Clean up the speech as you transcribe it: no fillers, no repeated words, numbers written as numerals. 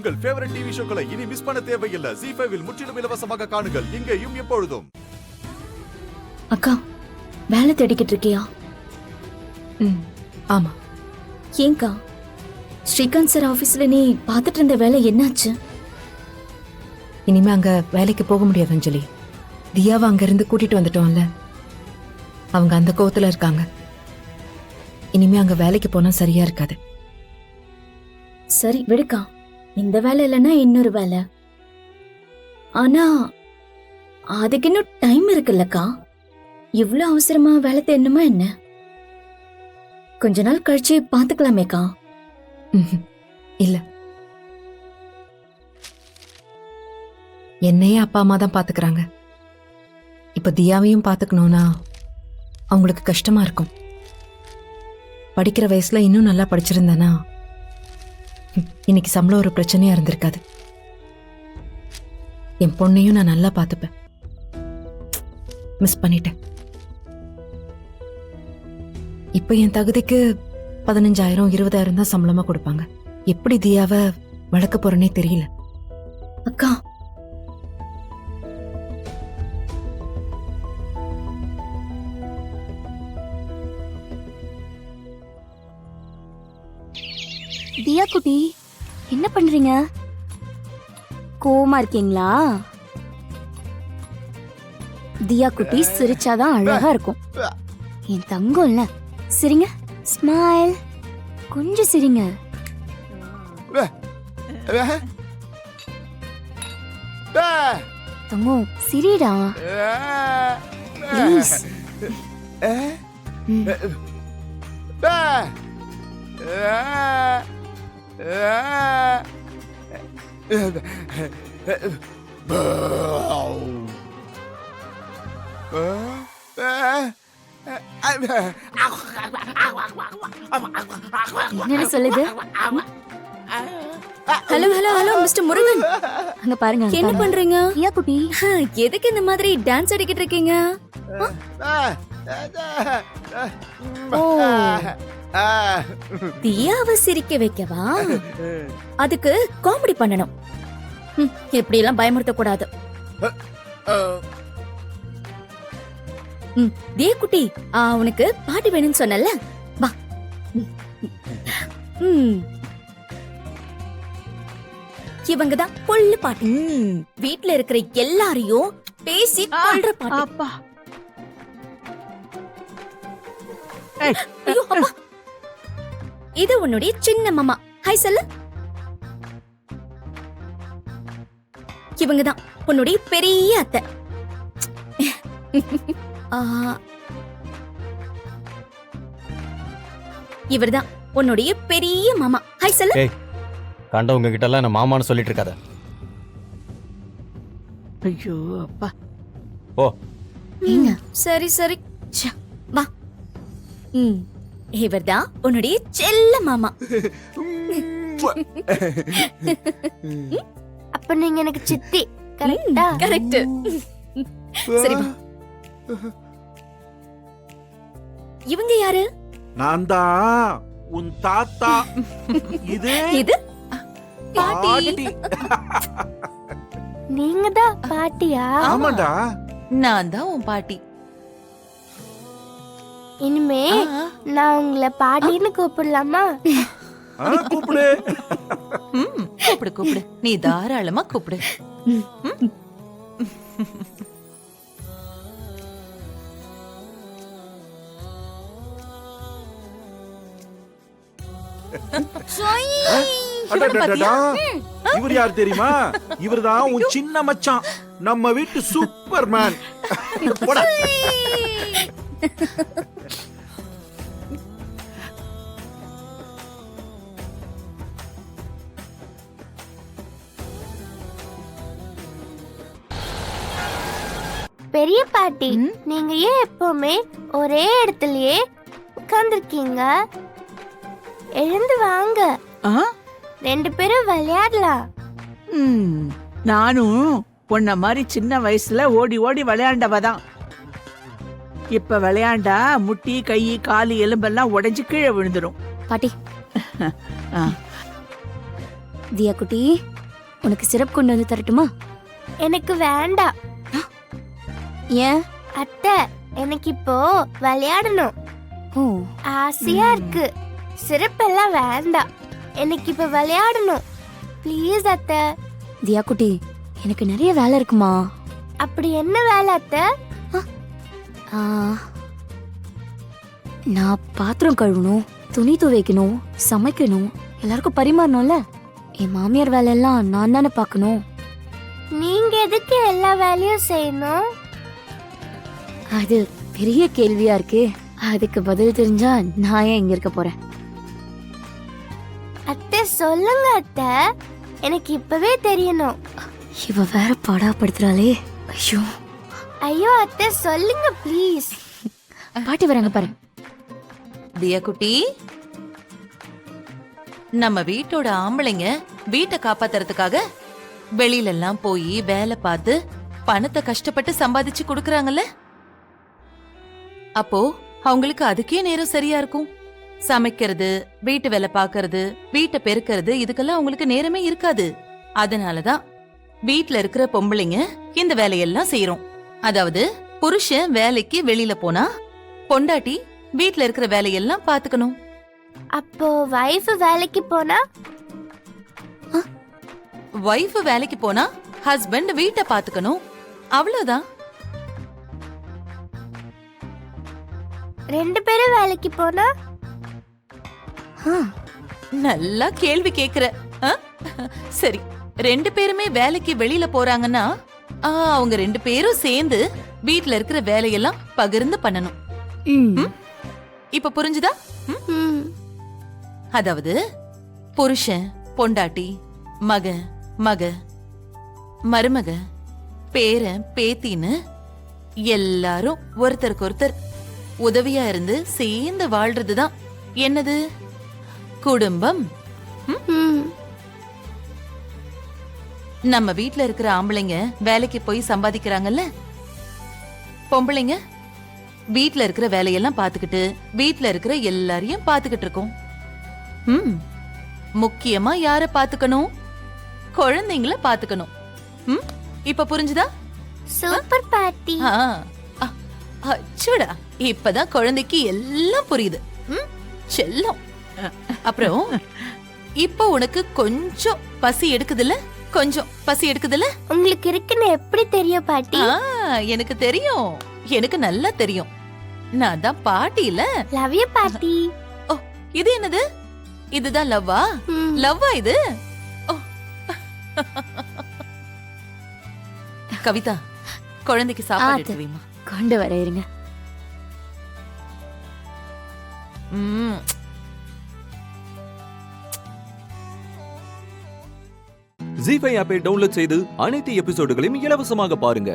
உங்கள் favourite TV ஷோக்களை இனி miss பண்ண தேவையில்லை. ZEE5 இல் முற்றிலும் இலவசமாக காணுங்கள். இங்கேயும் எப்பொழுதும். அக்கா, வேலை தேடிக்கிட்டு இருக்கியா? ஆமா. ஏங்கா, ஸ்ரீகாந்த் சார் ஆபீஸ்ல நீ பார்த்துட்டு இருந்த வேலை என்னாச்சு? இனிமே அங்க வேலைக்கு போக முடியாது அஞ்சலி. தியாவை அங்க இருந்து கூட்டிட்டு வந்துட்டோம்ல, அவங்க அந்த கோவத்துல இருக்காங்க. இனிமே அங்க வேலைக்கு போனா சரியா இருக்காது. சரி விடுக்கா, இந்த வேலை இல்லைன்னா இன்னொரு வேலை. ஆனா அதுக்கு இன்னும் டைம் இருக்குல்லக்கா. இவ்ளோ அவசரமா வேலை தேடணுமா என்ன? கொஞ்ச நாள் கழிச்சு பாத்துக்கலாமேக்கா. இல்ல, என்னையே அப்பா அம்மா தான் பாத்துக்கிறாங்க. இப்ப தியாவையும் பாத்துக்கணும்னா அவங்களுக்கு கஷ்டமா இருக்கும். படிக்கிற வயசுல இன்னும் நல்லா படிச்சிருந்தானா இன்னைக்கு சம்பளம் ஒரு பிரச்சனையா இருந்திருக்காது. என் பொண்ணையும் நான் நல்லா பாத்துப்பேன். மிஸ் பண்ணிட்டேன். இப்ப என் தகுதிக்கு 15,000 20,000 தான் சம்பளமா கொடுப்பாங்க. எப்படி தியாவை வளர்க்க போறேனே தெரியல. அக்கா, தியா குட்டி, என்ன பண்றீங்க? கோவமா இருக்கீங்களா? தியா குட்டி சிரிச்சாதான் அழகா இருக்கும். என் தங்கம்ல, சிரிங்க. ஸ்மைல். கொஞ்சம் சிரிங்க. தங்கம், சிரிடா ப்ளீஸ். என்ன சொல்லுது? Hello hello hello mister Murugan, அங்க பாருங்க. என்ன பண்றீங்க? தியா குட்டி, எதுக்கு இந்த மாதிரி டான்ஸ் ஆடிக்கிட்டு இருக்கீங்க? ஓ, தியாவை சிரிக்க வைக்கவா? அதுக்கு காமெடி பண்ணணும். எப்படி எல்லாம் பயமுறுத்த கூடாது. தியா குட்டி, உனக்கு பாட்டு வேணும்னு சொன்னல, வா. இவங்க தான் கொள்ளு பாட்டு. வீட்ல இருக்கிற எல்லாரையும் பேசி கொள்ற பாட்டு. ஐயோ, அப்பா. இது உன்னுடைய சின்ன மாமா. ஹாய் சொல்லு. இவங்கதான் உன்னுடைய பெரிய அத்தை. இவர்தான் உன்னுடைய பெரிய மாமா. ஹாய் சொல்லு. கண்டவங்க கிட்ட எல்லாம் என்ன மாமான்னு சொல்லிட்டு இருக்காத. ஐயோ அப்பா. ஓ, சரி சரி, வா. இவர்தான் உன்னுடைய செல்ல மாமா. அப்ப நீங்க எனக்கு சித்தி, கரெக்டா? கரெக்ட். சரி வா. இவங்க யாரு? நான் தான் உன் தாத்தா. இது இது பாட்டி. நீங்க தான் பாட்டியா? ஆமாடா, நான் தான் உன் பாட்டி. இனிமே நான் உங்களை பாட்டின்னு கூப்பிடலாமா? கூப்பிடு. கூப்பிடு கூப்பிடு, நீ தாராளமா கூப்பிடு. இவர் யார் தெரியுமா? இவர்தான் உன் சின்ன மச்சான், நம்ம வீட்டு சூப்பர்மேன். பெரிய பாட்டி, நீங்க ஏன் எப்பவுமே ஒரே இடத்துலயே உட்கார்ந்துருக்கீங்க? எழுந்து வாங்க, ரெண்டு பேரும் விளையாடலாம். நானும் உன்ன மாதிரி சின்ன வயசுல ஓடி ஓடி விளையாண்டவதான். இப்ப விளையாண்டா முட்டி கை காலு எலும்பெல்லாம் உடைஞ்சு கீழே விழுந்துரும். பாட்டி, தியா குட்டி உனக்கு சிரப் கொண்டு வந்து தரட்டுமா? எனக்கு வேண்டாம். ஏன்? அத்தை, எனக்கு இப்போ விளையாடணும். ஓ ஆசையா இருக்கு. சிறப்பு எல்லாம் வேண்டாம். எனக்கு இப்ப விளையாடணும். ப்ளீஸ் அத்தை. தியா குட்டி எனக்கு நிறைய வேலை இருக்குமா. அப்படி என்ன வேலை அத்தை? ஆ, நான் பாத்திரம் கழுவணும், துணி துவைக்கணும், சமைக்கணும், எல்லாருக்கும் பரிமாறணும்ல. என் மாமியார் வேலையெல்லாம் நான் தானே பார்க்கணும். நீங்க எதுக்கு எல்லா வேலையும் செய்யணும்? அது பெரிய கேள்வியா இருக்கே. அதுக்கு பதில் தெரிஞ்சா நான் ஏன் இங்க இருக்க போறேன்? அத்தை சொல்லுங்க அத்தை, எனக்கு இப்பவே தெரியணும். இவ வேற பாடாப்படுத்துறாளே. ஐயோ ஐயோ அத்தை சொல்லுங்க ப்ளீஸ். பாட்டி வராங்க பாரு. தியா குட்டி, நம்ம வீட்டோட ஆம்பளைங்க வீட்டை காப்பாத்துறதுக்காக வெளியில எல்லாம் போய் வேலை பார்த்து பணத்தை கஷ்டப்பட்டு சம்பாதிச்சு கொடுக்கறாங்கல்ல. அப்போ அவங்களுக்கு அதுக்கே நேரம் சரியா இருக்கும். சமைக்கிறது, வீட்டு வேலை பார்க்கறது, வீட்டை பெருக்கிறது, இதுக்கெல்லாம் அவங்களுக்கு நேரமே இருக்காது. அதனாலதான் வீட்ல இருக்கிற பொம்பளைங்க இந்த வேலையெல்லாம் செய்யறோம். அதாவது புருஷன் வேலைக்கு வெளியில போனா பொண்டாட்டி வீட்ல இருக்கிற வேலையெல்லாம் பாத்துக்கணும். அப்போ வைஃப் வேலைக்கு போனா? வைஃப் வேலைக்கு போனா ஹஸ்பண்ட் வீட்டை பாத்துக்கணும். அவ்வளவுதான். ரெண்டு பேரும் வேலைக்கு போனா? நல்லா கேள்வி கேக்குற. ஆ? சரி, ரெண்டு பேருமே வேலைக்கு வெளியில போறாங்கன்னா அவங்க ரெண்டு பேரும் சேர்ந்து வீட்ல இருக்கிற வேலையெல்லாம் பகிர்ந்து பண்ணணும். இப்ப புரிஞ்சுதா? ம். அதாவது புருஷன், பொண்டாட்டி, மகன், மக, மருமக, பேரன், பேத்தின்னு எல்லாரும் ஒருத்தருக்கு ஒருத்தர் உதவியா இருந்து சேர்ந்து வாழ்றதுதான் என்னது குடும்பம். ம். நம்ம வீட்ல இருக்கிற ஆம்பளைங்க வேலைக்கு போய் சம்பாதிக்கிறாங்கல்ல, பொம்பளைங்க வீட்ல இருக்கிற வேலையெல்லாம் பாத்துக்கிட்டு வீட்ல இருக்கிற எல்லாரையும் பாத்துக்கிட்டு இருக்கோம். முக்கியமா யார பாத்துக்கணும்? குழந்தைங்கள பாத்துக்கணும். இப்ப புரிஞ்சுதா? சூப்பர் பாட்டி. அச்சுடா, இப்பதான் குழந்தைக்கு எல்லாம் புரியுது. செல்லம். அப்புறம் இப்ப உனக்கு கொஞ்சம் பசி எடுக்குதுல்ல? கொஞ்சம் பசி எடுக்குதுல்ல? உங்களுக்கு இருக்குன்னு எப்படி தெரியும் பாட்டி? எனக்கு தெரியும், எனக்கு நல்லா தெரியும். நான் தான் பாட்டி இல்ல. லவ் யூ பாட்டி. ஓ, இது என்னது? இதுதான் லவ்வா? ம். லவ்வா இது? ஓ. கவிதா, குழந்தைக்கு சாப்பாடு எடுத்து வைமா. கொண்டு வர இருங்க. ஜீ5 ஆப்பை டவுன்லோட் செய்து அனைத்து எபிசோடுகளையும் இலவசமாக பாருங்க.